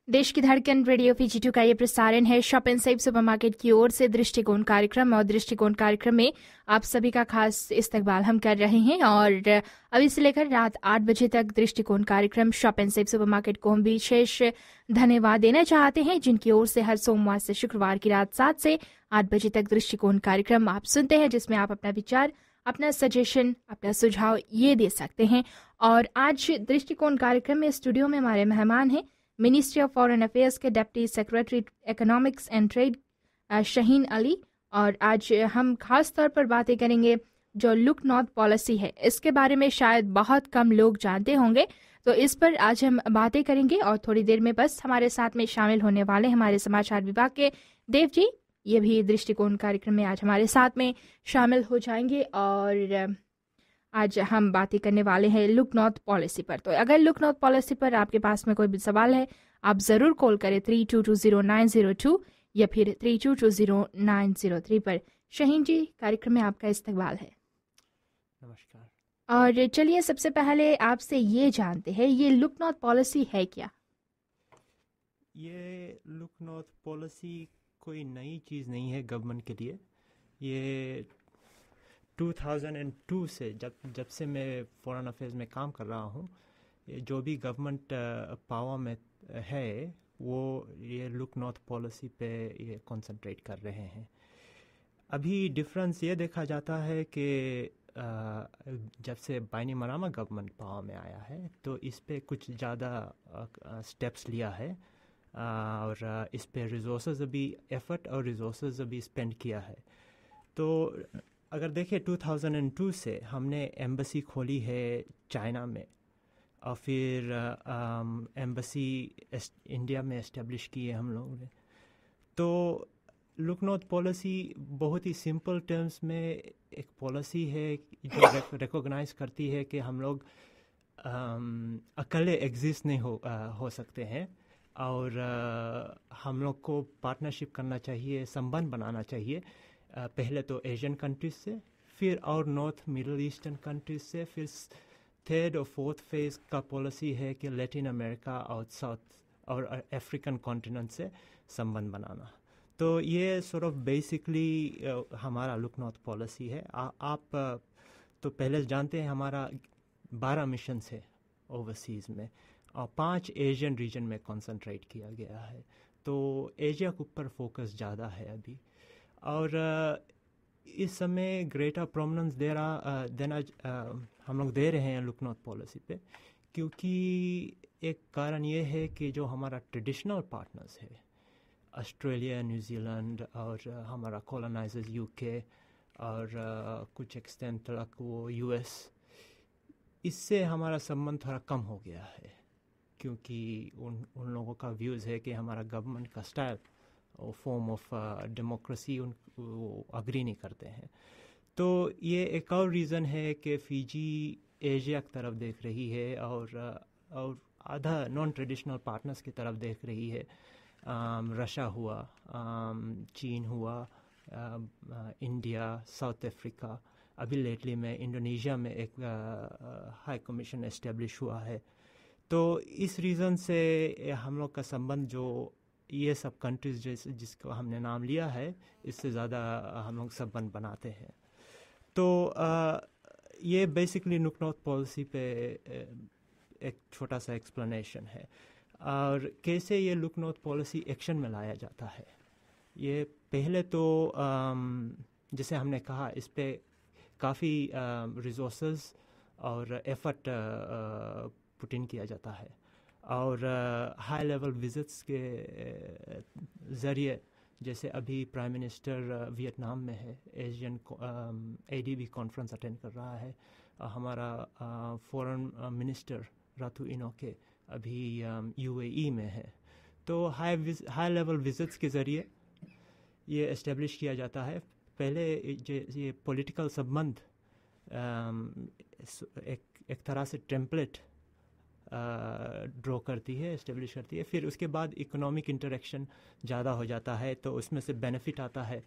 देश की धड़कन रेडियो PG2 का ये प्रसारण है शॉप एंड सेव सुपरमार्केट की ओर से दृष्टिकोण कार्यक्रम। और दृष्टिकोण कार्यक्रम में आप सभी का खास इस्तकबाल हम कर रहे हैं। और अभी से लेकर रात 8 बजे तक दृष्टिकोण कार्यक्रम शॉप एंड सेव सुपरमार्केट को हम विशेष धन्यवाद देना चाहते हैं, जिनकी ओर से हर सोमवार से शुक्रवार की रात 7 से 8 बजे तक दृष्टिकोण कार्यक्रम आप सुनते हैं, जिसमें आप अपना विचार, अपना सजेशन, अपना सुझाव ये दे सकते हैं। और आज दृष्टिकोण कार्यक्रम में स्टूडियो में हमारे मेहमान हैं मिनिस्ट्री ऑफ फॉरेन अफेयर्स के deputy secretary economics and trade Shaheen Ali. और आज हम खास तौर पर बातें करेंगे जो लुक नॉर्थ पॉलिसी है, इसके बारे में शायद बहुत कम लोग जानते होंगे, तो इस पर आज हम बातें करेंगे। और थोड़ी देर में बस हमारे साथ में शामिल होने वाले हमारे समाचार विभाग के देव जी, ये भी दृष्टिकोण कार्यक्रम में आज हमारे साथ में शामिल हो जाएंगे। और आज हम बातें करने वाले हैं लुक नॉर्थ पॉलिसी पर। तो अगर लुक नॉर्थ पॉलिसी पर आपके पास में कोई भी सवाल है, आप ज़रूर कॉल करें 3220-902 या फिर 3220-903 पर। शहीन जी, कार्यक्रम में आपका इस्तकबाल है। नमस्कार। और चलिए सबसे पहले आपसे ये जानते हैं, ये लुक नॉर्थ पॉलिसी है क्या? ये लुक नॉर्थ पॉलिसी कोई नई चीज़ नहीं है गवर्नमेंट के लिए। ये 2002 से जब से मैं फॉरेन अफेयर्स में काम कर रहा हूँ, जो भी गवर्नमेंट पावर में है वो ये लुक नॉर्थ पॉलिसी पे ये कंसंट्रेट कर रहे हैं। अभी डिफरेंस ये देखा जाता है कि जब से बाइनीमरामा गवर्नमेंट पावर में आया है तो इस पे कुछ ज़्यादा स्टेप्स लिया है और इस पे रिसोर्सेज अभी एफर्ट और रिसोर्सेज अभी स्पेंड किया है। तो अगर देखें 2002 से हमने एम्बेसी खोली है चाइना में और फिर एम्बेसी इंडिया में इस्टेब्लिश की है हम लोगों ने। तो लुक नॉर्थ पॉलिसी बहुत ही सिंपल टर्म्स में एक पॉलिसी है जो रिकॉग्नाइज करती है कि हम लोग अकेले एग्जिस्ट नहीं हो सकते हैं और हम लोग को पार्टनरशिप करना चाहिए, संबंध बनाना चाहिए। पहले तो एशियन कंट्रीज से, फिर और नॉर्थ मिडल ईस्टर्न कंट्रीज से, फिर थर्ड और फोर्थ फेज का पॉलिसी है कि लैटिन अमेरिका और साउथ और अफ्रीकन कॉन्टिनेंट से संबंध बनाना। तो ये सॉर्ट ऑफ बेसिकली हमारा लुक नॉर्थ पॉलिसी है। आप तो पहले जानते हैं हमारा 12 मिशन है ओवरसीज़ में और 5 एशियन रीजन में कंसंट्रेट किया गया है। तो एशिया के ऊपर फोकस ज़्यादा है अभी। और इस समय ग्रेटर प्रोमिनेंस देना हम लोग दे रहे हैं लुक नॉर्थ पॉलिसी पे, क्योंकि एक कारण ये है कि जो हमारा ट्रेडिशनल पार्टनर्स है ऑस्ट्रेलिया, न्यूजीलैंड और हमारा कॉलोनाइजर्स यूके और कुछ एक्सटेंट तक वो यूएस, इससे हमारा संबंध थोड़ा कम हो गया है, क्योंकि उन लोगों का व्यूज़ है कि हमारा गवर्नमेंट का स्टाइल और फॉर्म ऑफ डेमोक्रेसी वो अग्री नहीं करते हैं। तो ये एक और रीज़न है कि फ़िजी एशिया की तरफ देख रही है और आधा नॉन ट्रेडिशनल पार्टनर्स की तरफ देख रही है। रशिया हुआ, चीन हुआ, इंडिया, साउथ अफ्रीका, अभी लेटली में इंडोनेशिया में एक हाई कमीशन एस्टेब्लिश हुआ है। तो इस रीज़न से हम लोग का संबंध जो ये सब कंट्रीज़ जिसको हमने नाम लिया है, इससे ज़्यादा हम लोग संबंध बनाते हैं। तो ये बेसिकली लुक नॉर्थ पॉलिसी पे एक छोटा सा एक्सप्लेनेशन है। और कैसे ये लुक नॉर्थ पॉलिसी एक्शन में लाया जाता है, ये पहले तो जैसे हमने कहा इस पे काफ़ी रिसोर्सेज और एफर्ट पुट इन किया जाता है और हाई लेवल विजिट्स के ज़रिए, जैसे अभी प्राइम मिनिस्टर वियतनाम में है, एशियन ADB कॉन्फ्रेंस अटेंड कर रहा है। हमारा फॉरेन मिनिस्टर राथू इनोके अभी UAE में है। तो हाई लेवल विजिट्स के ज़रिए ये इस्टेब्लिश किया जाता है। पहले ये पॉलिटिकल संबंध एक तरह से टेम्पलेट ड्रॉ करती है, इस्टेब्लिश करती है। फिर उसके बाद इकोनॉमिक इंटरेक्शन ज़्यादा हो जाता है, तो उसमें से बेनिफिट आता है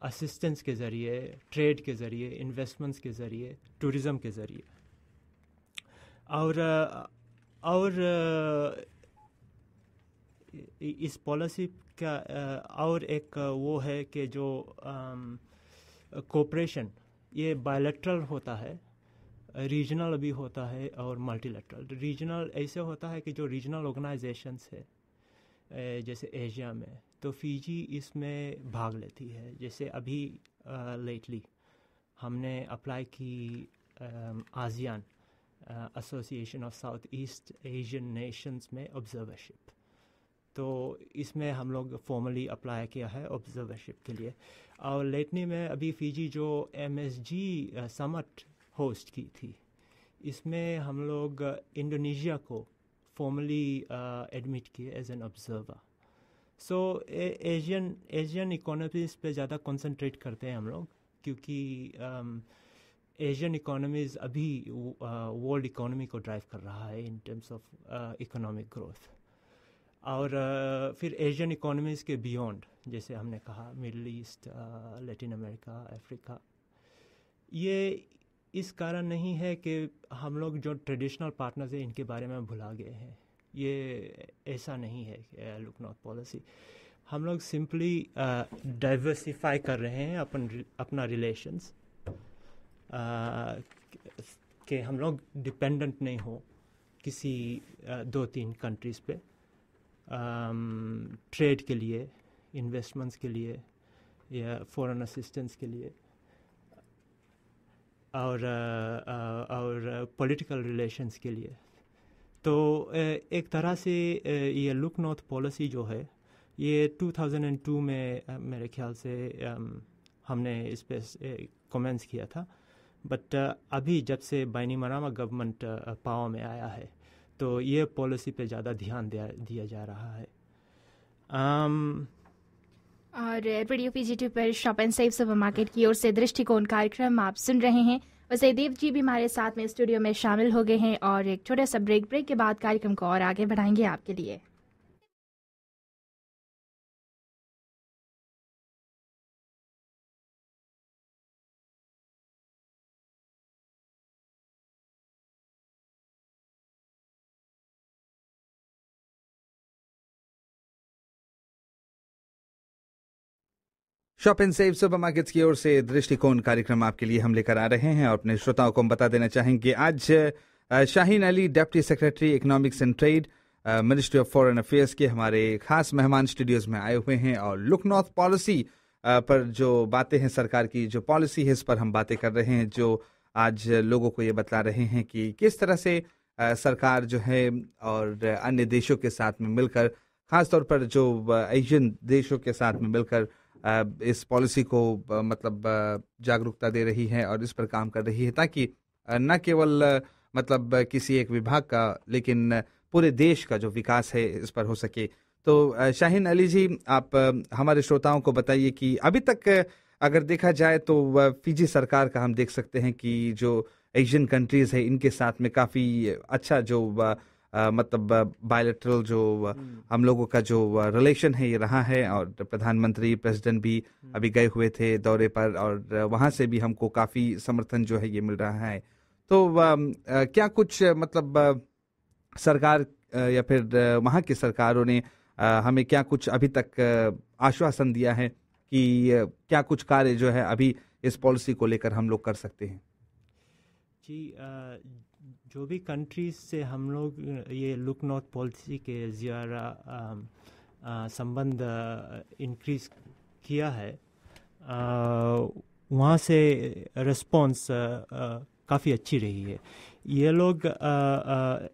असिस्टेंस के ज़रिए, ट्रेड के ज़रिए, इन्वेस्टमेंट्स के ज़रिए, टूरिज़म के ज़रिए। और इस पॉलिसी का और एक वो है कि जो कोऑपरेशन ये बायलैटरल होता है, रीजनल भी होता है और मल्टीलैटरल। रीजनल ऐसे होता है कि जो रीजनल ऑर्गेनाइजेशंस है जैसे एशिया में, तो फिजी इसमें भाग लेती है। जैसे अभी लेटली हमने अप्लाई की ASEAN association of south east Asian Nations में ऑब्जर्वरशिप, तो इसमें हम लोग फॉर्मली अप्लाई किया है ऑब्जर्वरशिप के लिए। और लेटनी में अभी फिजी जो MSG समिट होस्ट की थी, इसमें हम लोग इंडोनेशिया को फॉर्मली एडमिट किए as an observer. So Asian economies पे ज़्यादा कंसंट्रेट करते हैं हम लोग, क्योंकि एशियन इकोनॉमीज अभी वर्ल्ड इकोनॉमी को ड्राइव कर रहा है in terms of economic growth. और फिर एशियन इकोनॉमीज़ के बियॉन्ड, जैसे हमने कहा Middle East, Latin America, Africa, ये इस कारण नहीं है कि हम लोग जो ट्रेडिशनल पार्टनर्स हैं इनके बारे में भुला गए हैं। ये ऐसा नहीं है लुक नॉर्थ पॉलिसी। हम लोग सिंपली डाइवर्सिफाई कर रहे हैं अपना रिलेशंस, कि हम लोग डिपेंडेंट नहीं हो किसी 2-3 कंट्रीज़ पे ट्रेड के लिए, इन्वेस्टमेंट्स के लिए या फॉरेन असिस्टेंस के लिए, और पॉलिटिकल रिलेशंस के लिए। तो एक तरह से ये लुक नॉर्थ पॉलिसी जो है ये 2002 में मेरे ख्याल से हमने इस पर कमेंट्स किया था। बट अभी जब से बाइनीमरामा गवर्नमेंट पावर में आया है, तो ये पॉलिसी पे ज़्यादा ध्यान दिया जा रहा है। और रेडियो PG2 पर शॉप एंड सेव सुपरमार्केट की ओर से दृष्टिकोण कार्यक्रम आप सुन रहे हैं। वैसे देव जी भी हमारे साथ में स्टूडियो में शामिल हो गए हैं और एक छोटा सा ब्रेक के बाद कार्यक्रम को और आगे बढ़ाएंगे आपके लिए। शॉप एंड सेव सुपरमार्केट्स की ओर से दृष्टिकोण कार्यक्रम आपके लिए हम लेकर आ रहे हैं और अपने श्रोताओं को हम बता देना चाहेंगे आज Shaheen Ali, deputy secretary economics and trade, ministry of foreign affairs के हमारे खास मेहमान स्टूडियोज में आए हुए हैं और लुक नॉर्थ पॉलिसी पर जो बातें हैं, सरकार की जो पॉलिसी है, इस पर हम बातें कर रहे हैं, जो आज लोगों को ये बतला रहे हैं कि किस तरह से सरकार जो है और अन्य देशों के साथ में मिलकर, खासतौर पर जो एशियन देशों के साथ में मिलकर इस पॉलिसी को मतलब जागरूकता दे रही है और इस पर काम कर रही है, ताकि न केवल मतलब किसी एक विभाग का, लेकिन पूरे देश का जो विकास है इस पर हो सके। तो शाहीन अली जी, आप हमारे श्रोताओं को बताइए कि अभी तक अगर देखा जाए तो फिजी सरकार का हम देख सकते हैं कि जो एशियन कंट्रीज है इनके साथ में काफ़ी अच्छा जो मतलब बायलैटरल जो हम लोगों का जो रिलेशन है ये रहा है, और प्रधानमंत्री, प्रेसिडेंट भी अभी गए हुए थे दौरे पर और वहाँ से भी हमको काफ़ी समर्थन जो है ये मिल रहा है। तो क्या कुछ मतलब सरकार या फिर वहाँ की सरकारों ने हमें क्या कुछ अभी तक आश्वासन दिया है कि क्या कुछ कार्य जो है अभी इस पॉलिसी को लेकर हम लोग कर सकते हैं? जी, जो भी कंट्रीज से हम लोग ये लुक नॉर्थ पॉलिसी के ज़रिए संबंध इंक्रीज किया है, वहाँ से रिस्पॉन्स काफ़ी अच्छी रही है। ये लोग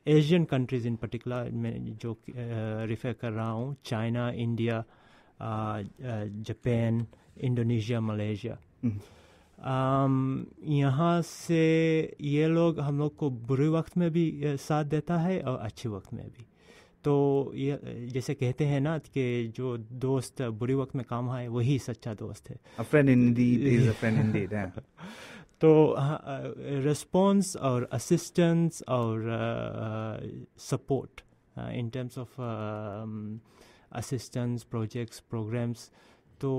एशियन कंट्रीज़ इन पर्टिकुलर में जो रेफर कर रहा हूँ, China, India, Japan, Indonesia, Malaysia, यहाँ से ये लोग हम लोग को बुरे वक्त में भी साथ देता है और अच्छे वक्त में भी। तो ये जैसे कहते हैं ना कि जो दोस्त बुरे वक्त में काम आए वही सच्चा दोस्त है। A friend indeed is a friend indeed, yeah. तो रिस्पॉन्स और असिस्टेंस और support in terms of assistance, projects, programmes, तो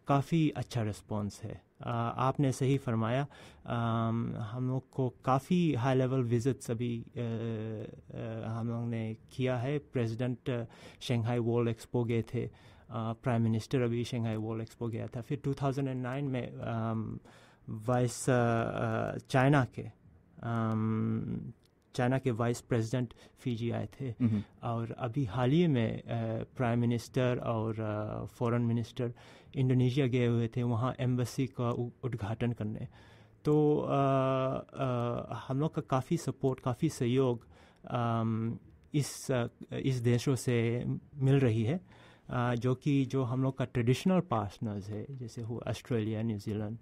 काफ़ी अच्छा रिस्पॉन्स है आपने सही फरमाया, हम लोग को काफ़ी हाई लेवल विजिट्स अभी हम लोग ने किया है। प्रेसिडेंट शंघाई वर्ल्ड एक्सपो गए थे, प्राइम मिनिस्टर अभी शंघाई वर्ल्ड एक्सपो गया था। फिर 2009 में वाइस चाइना के वाइस प्रेसिडेंट फिजी आए थे, और अभी हाल ही में प्राइम मिनिस्टर और फॉरेन मिनिस्टर इंडोनेशिया गए हुए थे वहाँ एम्बेसी का उद्घाटन करने। तो हम लोग का काफ़ी सपोर्ट, काफ़ी सहयोग इस देशों से मिल रही है, जो हम लोग का ट्रेडिशनल पार्टनर्स है, जैसे हुआ ऑस्ट्रेलिया, न्यूजीलैंड,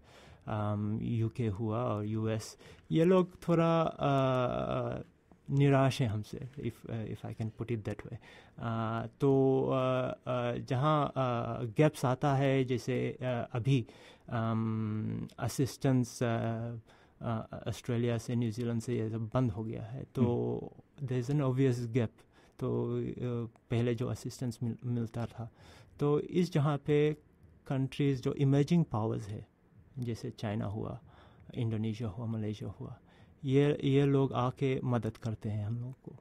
यूके हुआ और यूएस। ये लोग थोड़ा निराश हैं हमसे, if I can put it that way. तो जहाँ गैप्स आता है, जैसे अभी असिस्टेंस ऑस्ट्रेलिया से, न्यूजीलैंड से ये सब बंद हो गया है, तो there is an obvious gap. तो पहले जो असिस्टेंस मिलता था, तो इस जहाँ पे कंट्रीज़ जो इमर्जिंग पावर्स है, जैसे चाइना हुआ, इंडोनेशिया हुआ, मलेशिया हुआ, ये लोग आके मदद करते हैं हम लोग को।